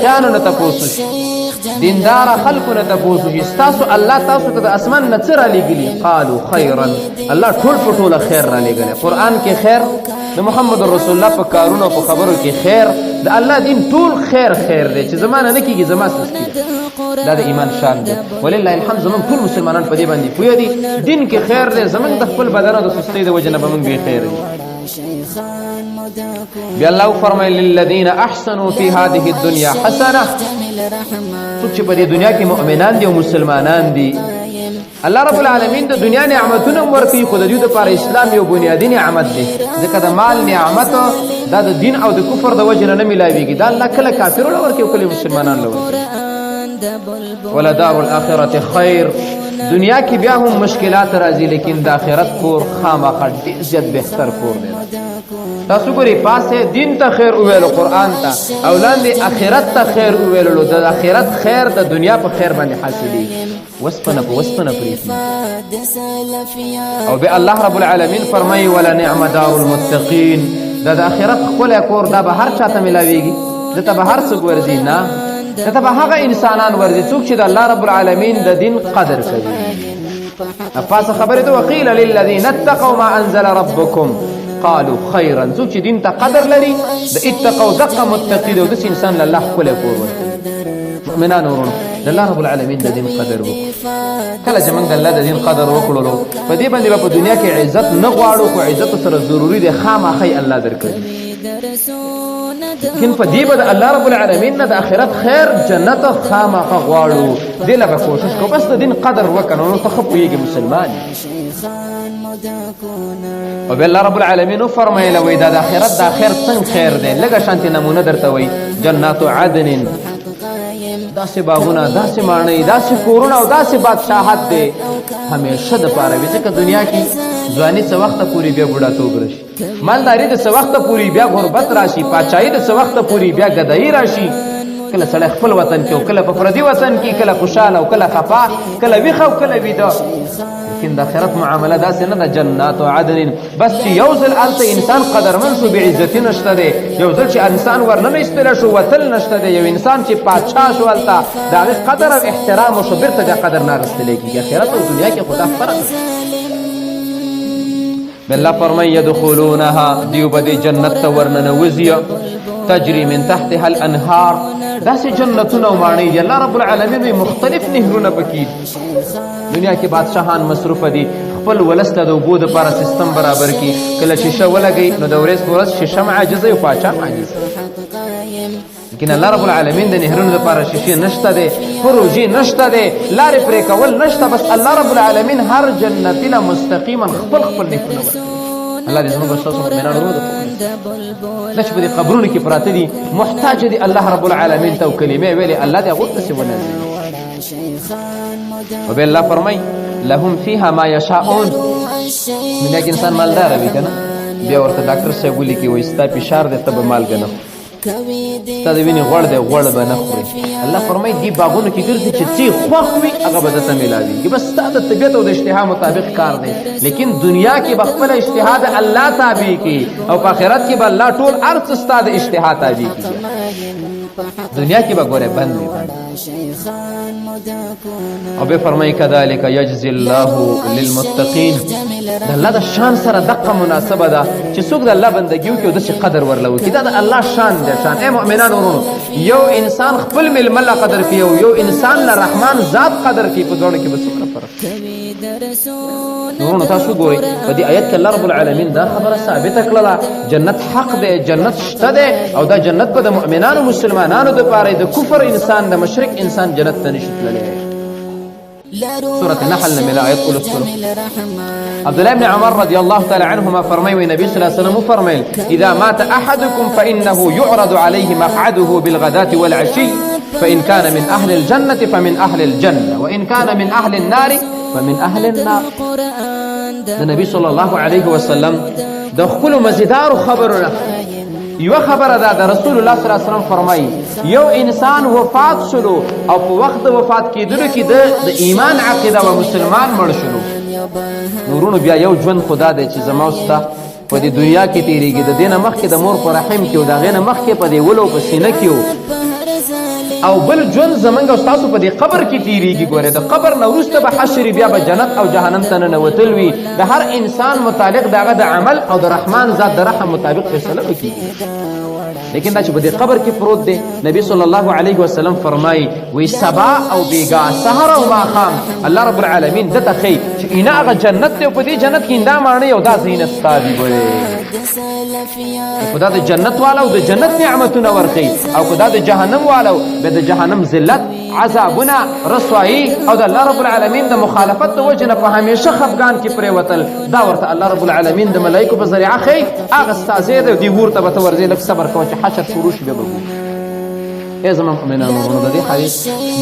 متقیانو نه تپوس شي دیندار خلکو نه تپوس شي ستاسو الله تاسو ته د اسمان نه څه رالیږلي قالو خیرا الله ټول په ټوله خیر رالیږلی قرآن کې خیر د محمد رسول الله په کارونو په خبرو کې خیر د الله دین ټول خیر خیر دی چې زما نه کېږي زما سستی دا د ایمان شان دی ولله الحمد زموږ ټول مسلمانان په دې باندې پوه دي دین کې خیر دی زموږ د خپل بدن او د سستۍ د وجې نه به موږ بې خیر دي بیا الله فرمایي للذین احسنوا فی هذه الدنیا حسنه څوک چې په دې دنیا کې مؤمنان دي او مسلمانان دي الله رب العالمین د دنیا نعمتونه ورکوي خو د دوی دپاره اسلام یو بنیادي نعمت دی ځکه د مال نعمت دا د دین او د کفر د وجې نه میلاویږي دا الله کله کافرو له ورکوي او کله مسلمانانو له ورکوي ولدار الاخرة خیر دنیا کې بیا هم مشکلات راځي لیکن د آخرت کور خامخا ډېر زیات بهتر کور دی تاسو ګورئ پاسه دین ته خیر وویلو قرآن ته او لاندې آخرت ته خیر وویلو د آخرت خیر د دنیا په خیر باندې حاصلېږي وسپنه په وسپنه پرېږدي او بیا الله رب العالمین فرمایي ولنعم دار المتقین دا د آخرت ښکلی کور دا به هر چا ته میلاویږي دته به هر څوک ورځي نه دته به هغه انسانان ورځي څوک چې د الله رب العالمین د دین قدر کوي پاسه خبرې ته وقیل للذین اتقوا ما انزل ربکم قالوا خیرا څوک چې دین ته قدر لري د اتقوا دقه متقي دی او داسې انسان له الله ښکلی کور ورکوي مؤمنانو ورونو د الله رب العالمین د دین قدر وکړو کله چې موږ د الله د دین قدر وکړلو په دې باندې به په دنیا کې عزت نه غواړو خو عزت سره ضروري دی خامخا الله درکوي لیکن په دې به د الله رب العالمین نه د آخرت خیر جنت خامخا غواړو دې له به کوشش کوو بس د دین قدر وکړو نو ته ښه پوهېږې مسلمان او بیا الله رب العالمین وفرمایله وایي دا د آخرت دا خیر څنګه خیر دی لږه شانتې نمونه درته وایي جنات عدن داسې باغونه داسې ماڼۍ داسې کورونه او داسې بادشاهت دی همیشه دپاره وي ځکه دنیا کې ځواني څه وخته پورې بیا بوډاتوب راشي مالداري د څه وخته پورې بیا غربت راشي پاچاهي د څه وخته پورې بیا ګدایي راشي کله سړی خپل وطن کې او کله په پردي وطن کې کله خوشحاله او کله خفا کله ویښه او کله ویده لیکن د آخرت معامله داسې نه ده جنات عدن بس چې یو ځل هلته انسان قدرمن شو بېعزتي نشته دی یو ځل چې انسان ورننه ایستلی شو وتل نشته دی یو انسان چې پاچا شو هلته د هغې قدر او احترام وشو بېرته بیا قدر نه اخیستلی کېږي آخرت او دنیا کې خو دا فرق بالله فرمایي یدخلونها دیو به دې جنت ته ورننوځي تجري من تحتها الانهار داسې جنتونه او ماڼۍ دي الله رب العالمین وایي مختلف نهرونه پکې دنیا کې بادشاهان مصروفه دي خپل ولس ته د اوبو دپاره سیستم برابر کړي کله شیشه ولګوي نو د ورځ په ورځ شیشه هم عاجزه او پاچا هم عاجزه لیکن الله رب العالمین د نهرونو دپاره شیشې نشته دی پروژې نشته دی لارې پرې کول نشته بس الله رب العالمین هر جنتي له مستقیما خپل خپل نهرونه ورکوي الله دې زموږ ستاسو مؤمنان ورونه دا چې په دې قبرونو کې پراته دي محتاج دي الله رب العالمین ته او کلمې ویلې الله دې هغو ته وننزلي وبیا الله فرمایي لهم فیها ما یشاءون دنیا کې انسان مالداره وي که نه بیا ورته ډاکټر صاحب ولیکي وایي ستا فشار دی ته به مالګه نه ستا د وینې غوړ دی غوړ به نه خوري الله فرمایي دې باغونو کې ګرځي چې څه خوښ وي هغه به درته میلاویږي بس ستا د طبیعت او د اشتها مطابق کار دی لیکن دنیا کې به خپله اشتها د الله تابع کړي او په آخرت کې به الله ټول هر څه ستا د اشتها تابع کړي دنیا کې به ګوره بند وي او بیا فرمایي کذلک یجزي الله للمتقین د الله د شان سره دقه مناسبه ده چې څوک د الله بندګي وکړي او داسې قدر ورله وکړي دا د الله شان دی شان ای مؤمنان ورونو یو انسان خپل میلمه له قدر کوي او یو انسان له رحمان ذات قدر کوي په دواړو کې به څومره فرق ورونو تاسو ګورئ په دې آیت کې الله رب العالمین دا خبره ثابته کړله جنت حق دی جنت شته دی او دا جنت به د مؤمنانو مسلمانانو دپاره د کفر انسان د مشرک انسان جنت ته نشي تللی سورة النحل من آيات قول السورة عبد الله بن عمر رضي الله تعالى عنهما فرمي والنبي صلى الله عليه وسلم فرمي إذا مات أحدكم فإنه يعرض عليه مقعده بالغداة والعشي فإن كان من أهل الجنة فمن أهل الجنة وإن كان من أهل النار فمن أهل النار النبي صلى الله عليه وسلم دخلوا مزدار خبرنا یو خبره ده د رسول الله صلی الله علیه وسلم فرمایي یو انسان وفات شلو او په وخت وفات کېدلو کې د ایمان عقیده و مسلمان مړ شلو نورونو بیا یو ژوند خدا دی چې زما ستا په دې دنیا کې تېرېږي د دې نه مخکې د مور په رحم کې و د هغې نه مخکې په دې ولو په سینه کې و او بل ژوند زمونږ او ستاسو په دې قبر کې تیریږي. ګوره د قبر نه وروسته به حشر بیا به جنت او جهنم ته ننوتل وي. د هر انسان متعلق د هغه د عمل او د رحمان ذات د رحم مطابق فیصله به کېږي. لیکن دا چې په دې قبر کې پروت دی، نبی صلی الله علیه وسلم فرمایي وی سبا او بیګا سحر او ماښام الله رب العالمین دته ښیي چې اینا هغه جنت دی او په دې جنت کې دا ماڼۍ او دا زینت ستا دي. ګورې خدا د جنت والا او د جنت نعمتونه ورکوي، او خدا د جهنم والا بیا د جهنم ذلت، عذابونه، رسوایی او د الله رب العالمین د مخالفت د وجې نه په همیشه خفګان کې پرېوتل. دا ورته الله رب العالمین د ملایکو په ذریعه ښیي. هغه ستا ځای دی، دې اور ته به ته ورځې، لږ صبر کوه چې حشر شروع شي بیا به وګورو. ای زما مؤمنانو ورونو، د دې حدیث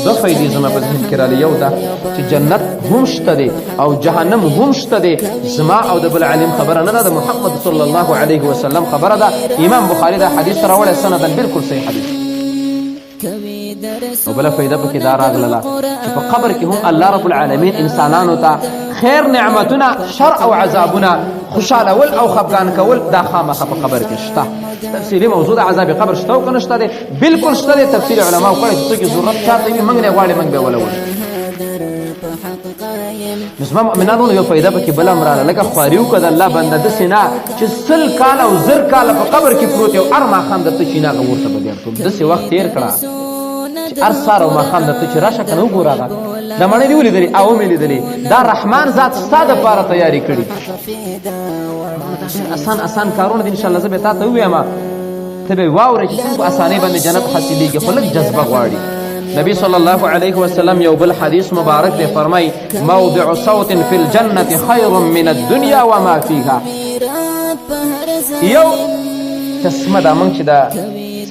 دوه فایدې زما په ذهن کې راغلي. یو دا چې جنت هم شته دی او جهنم هم شته دی. زما او د بل عالم خبره نه ده، د محمد صلی الله علیه وسلم خبره ده. امام بخاري دا حدیث راوړی سندا بالکل صحیح حدیث. او بله فایده پکې دا راغله چې په قبر کې هم الله رب العالمین انسانانو ته خیر نعمتونه، شر او عذابونه، خوشحالول او خفګان کول دا خامخا په قبر کې شته. تفصیلي موضوع د عذاب قبر شته او که نه شته دی؟ بالکل شته دی. تفصیل علماو کړی چې څوک یې ضرورت چاته وي موږ نه غواړي موږ به ولول. نو زما مؤمنانو یو فایده پکې بله هم راغله، لکه خواري وکړه د الله بنده داسې نه چې 100 کاله او 1000 کاله په قبر کې پروت یو هر ماښام درته چې هغه ورته به بیا ټول داسې وخت تېر کړه چې هر سهار او ماښام درته چې راشه که نه وګوره هغه دا مڼۍ دې ولیدلې او ومې لیدلې. دا رحمان ذات ستا دپاره تیارې کړي. اسان کارونه دي انشاءالله. زه به تا ته ووایم ته به واورې چې څنګه په اسانۍ باندې جنت حاصلېږي، خو لږ جذبه غواړي. نبی صلی الله علیه وسلم یو بل حدیث مبارک دی، فرمای موضع صوت فی الجنة خیر من الدنیا وما فیها. یو تسمه دا موږ چې دا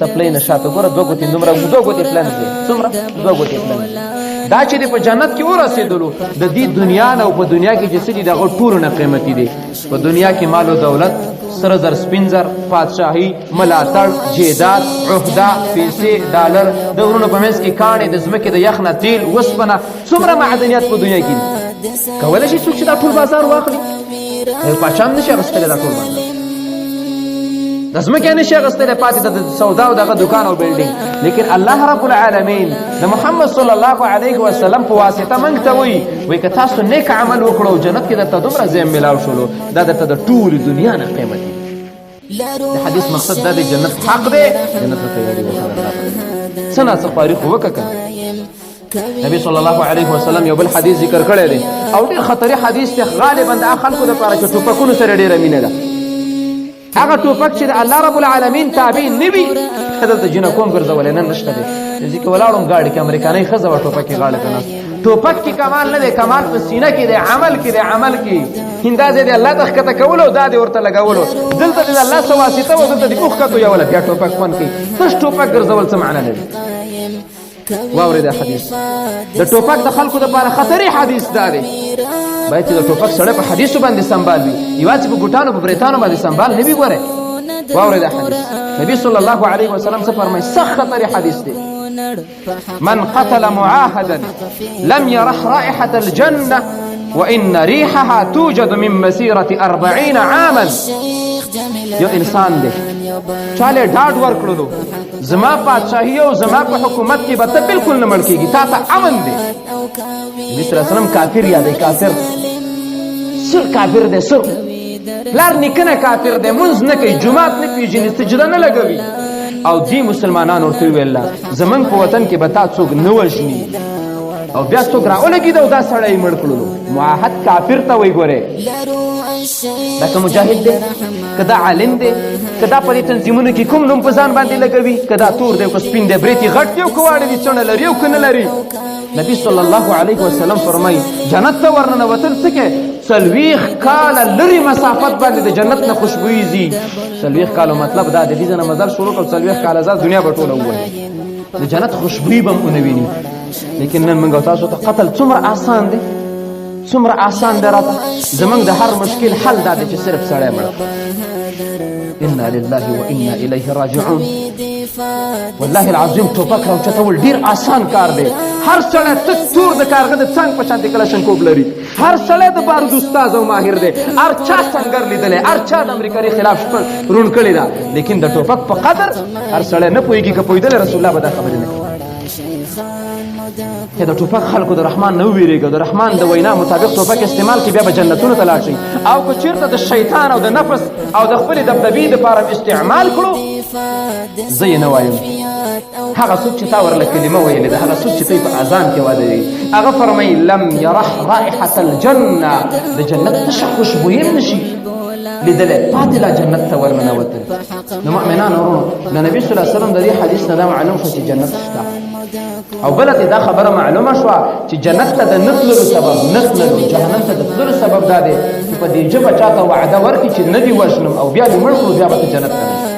سپلۍ نه شاته ګوره دوه ګوتې دومره دوه ګوتې پلن دی، څومره دوه ګوتې پلن دا چې دی په جنت کې ورسېدلو د دې دنیا نه او په دنیا کې چې څه دي د هغو ټولو نه قیمتي دی. په دنیا کې مال و دولت، سره زر سپین زر، پادشاهي، ملاتړ، جیداد، عهده، پیسې، ډالر، د غرونو په منځ کې کاڼې، د ځمکې د یخ نه تیل، وسپنه، څومره معدنیات په دنیا کې دي. کولی شي څوک چې دا ټول بازار واخلي؟ پاچا هم نشي اخیستلی دا ټول بازار، د ځمکې نشي اخیستلی، پاتې د سودا او دغه دکان او بلډینګ. لیکن الله رب العالمین د محمد صلی الله علیه وسلم په واسطه موږ ته وایي که تاسو نیک عمل وکړو او جنت کې درته دومره ځای میلاو شولو، دا درته د ټولې دنیا نه قیمتي. د حدیث مقصد دا دی جنت حق دی، جنت ته تیاري وکړه. څه ناڅه خواري خو وکړه که نبی صلی الله علیه وسلم یو بل حدیث ذکر کړی دی او ډېر خطري حدیث دی. غالبا د هغه خلکو دپاره چې ټوپکونو سره ډېره مینه ده. هغه ټوپک چې د الله رب العالمین تابع نه وي دلته جنکو هم ګرځولی، نن نشته دی. ځکه کې ولاړم ګاډي کې امریکانۍ ښځه وه ټوپک کې غاړه ته ناست. ټوپک کې کمال نه دی، کمال په سینه کې دی، عمل کې دی. عمل کې اندازې دی الله ته ښکته کولو او دا دې ورته لګولو. دلته دې د الله څه واسطه وه، دلته دې اوښکته یوله بیا ټوپک خوند کوي. تش ټوپک ګرځول څه معنا لري؟ واورې دا حدیث د ټوپک د خلکو دپاره خطري حدیث دا دی. باید چې د ټوپک سړی په حدیثو باندې سنبال وي، یوازې په بوټانو په بریتانو باندې سنبال نه وي. ګورئ واورئ دا حدیث نبی صلی الله علیه وسلم څه فرمایي؟ سخت خطري حدیث دی. من قتل معاهدا لم يرح رائحة الجنة وإن ريحها توجد من مسيرة 40 عاما. یو انسان دی چاله ډاډ ورکړلو زما پادشاهي او زما په حکومت کې به ته بالکل نه مړ کېږي، تا ته امن دی. نبي صلی الله علیه وسلم کافر یادوي. کافر سر کافر دی، سر پلار نیکه کافر دی، منځ نه کوي، جومات نه پیژني، سجده نه لګوي. او دی مسلمانان ورته وویل زمونږ په وطن کې به تا څوک نه وژني او بیا څوک راولګېد او دا سړی یې مړ کړلو. معاهد کافر ته وایي. ګورې دا که مجاهد دی، که دا عالم دی، که دا په دې تنظیمونو کې کوم نوم په ځان باندې لګوي، که دا تور دی، که سپین دی، برېت یې غټ دی او که واړه دي، څڼه لري او که نه لري. نبي صلی الله علیه وسلم فرمایي جنت ته ورننوتل څه کې 40 کاله لرې مسافت باندې د جنت نه خوشبویي ځي. 40 کالو مطلب دا د دې نه مزل شروع کړ 40 کاله ځه دنیا به ټوله ووایي د جنت خوشبویي به هم ونه ویني. لیکن نن موږ تاسو ته قتل څومره آسان دی، څومره آسان دی. راته زمونږ د هر مشکل حل دا دی چې صرف سړی مړ. انا لله و انا الیه راجعون. والله العظیم ټوپک راوچتول ډېر آسان کار دی. هر سړی تک تور د کارغه د څنګ په شانتې کلشنکوب لري. هر سړی د بارود استاذ او ماهر دی. هر چا سنګر لیدلی، هر چا د امریکایي خلاف شپه روڼ کړې ده. لیکن د ټوپک په قدر هر سړی نه پوهېږي. که پوهېدلی رسول الله به دا خبرې نه کوي. که د ټوپک خلکو د رحمان نه ویریږي د رحمان د وینا مطابق ټوپک استعمال کې بیا به جنتونو ته لاړ شي او که چېرته د شیطان او د نفس او د خپلې دبدبې دپاره استعمال کړو زه یې نه وایم هغه څوک چې تا ورله کلمه ویلې ده هغه څوک چې ته په اذان کې وادوي هغه فرمایي لم یرح رائحة الجنه د جنت تشه خوشبویي نشي لیدلی پاتې لا جنت ته ورننوتل نو مؤمنانو ورونو د نبي صلی الله علیه وسلم د دې حدیث نه دا معلوم شو چې جنت شته او بله ته دا خبره معلومه شوه چې جنت ته د نه تللو سبب نه تللو جهنم ته د تللو سبب دا دی چې په دې ژبه چاته وعده ورکړي چې نه دې وژنم او بیا دې مړ کړو بیا به ته جنت ته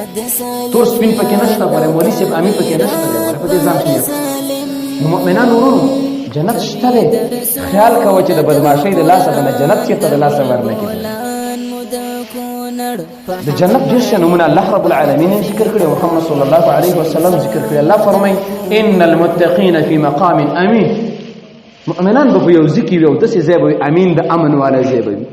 تور سپین پکې نشته ګورې مولي صاحب امین پکې نشته دی ګورې په دې ځان ښه نو مؤمنانو ورونو جنت شته دی خیال کوه چې د بدماشۍ د لاسه به نه جنت چېرته د لاسه ورنه کېږي د جنت ډېر ښه نومونه الله رب العالمین ذکر کړي محمد صلی الله علیه وسلم ذکر کړي الله فرمایي ان المتقین فی مقام امین مؤمنان به په یو ځای کې وي او داسې ځای به وي امین د امن والا ځای به وي